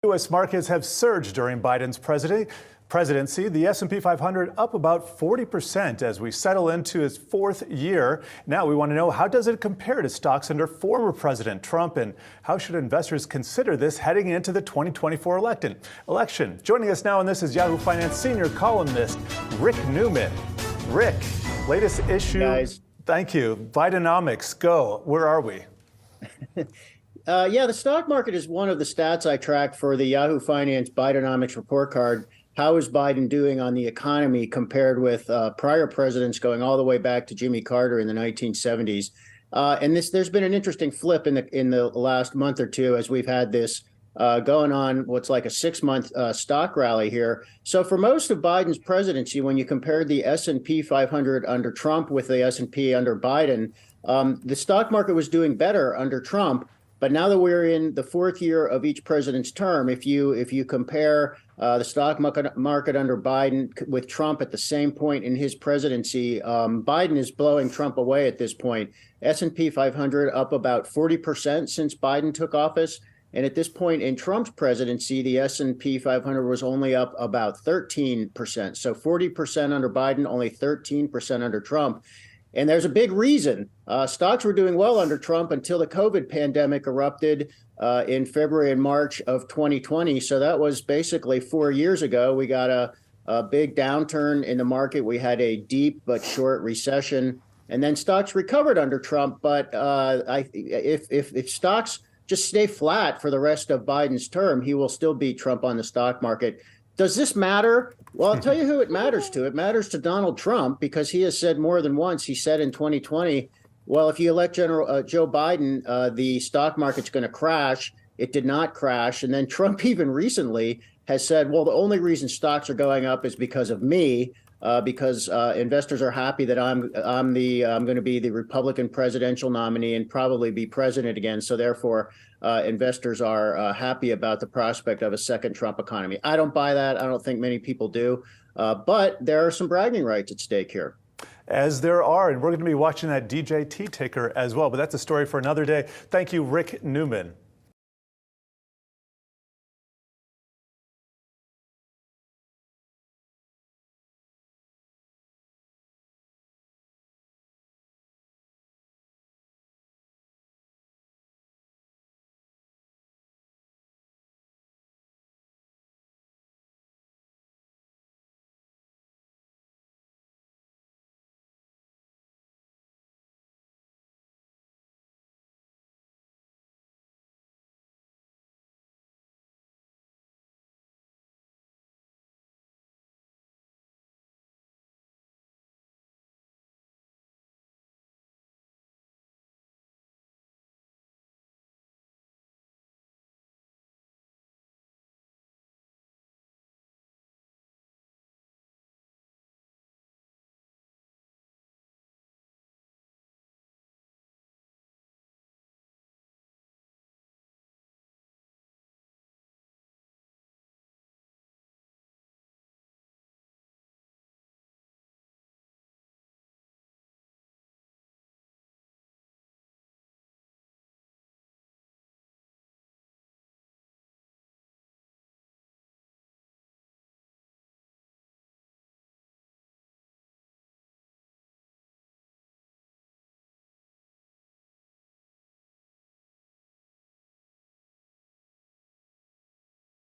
U.S. markets have surged during Biden's presidency. The S&P 500 up about 40% as we settle into its fourth year. Now we want to know, how does it compare to stocks under former President Trump, and how should investors consider this heading into the 2024 election? Joining us now on this is Yahoo Finance senior columnist Rick Newman. Rick, latest issue. Hey guys. Thank you. Bidenomics, go. Where are we? Yeah, the stock market is one of the stats I track for the Yahoo Finance Bidenomics report card. How is Biden doing on the economy compared with prior presidents going all the way back to Jimmy Carter in the 1970s? And there's been an interesting flip in the last month or two as we've had this going on what's like a 6-month stock rally here. So for most of Biden's presidency, when you compared the S&P 500 under Trump with the S&P under Biden, the stock market was doing better under Trump. But now that we're in the fourth year of each president's term, if you compare the stock market under Biden with Trump at the same point in his presidency, Biden is blowing Trump away at this point. S&P 500 up about 40% since Biden took office. And at this point in Trump's presidency, the S&P 500 was only up about 13%. So 40% under Biden, only 13% under Trump. And there's a big reason. Stocks were doing well under Trump until the COVID pandemic erupted in February and March of 2020. So that was basically 4 years ago. We got a big downturn in the market. We had a deep but short recession. And then stocks recovered under Trump. But if stocks just stay flat for the rest of Biden's term, he will still beat Trump on the stock market. Does this matter? Well, I'll tell you who it matters to. It matters to Donald Trump, because he has said more than once. He said in 2020, well, if you elect Joe Biden, the stock market's going to crash. It did not crash. And then Trump even recently has said, well, the only reason stocks are going up is because of me, because investors are happy that I'm going to be the Republican presidential nominee and probably be president again. So therefore, investors are happy about the prospect of a second Trump economy. I don't buy that. I don't think many people do. But there are some bragging rights at stake here. As there are, and we're going to be watching that DJT ticker as well. But that's a story for another day. Thank you, Rick Newman.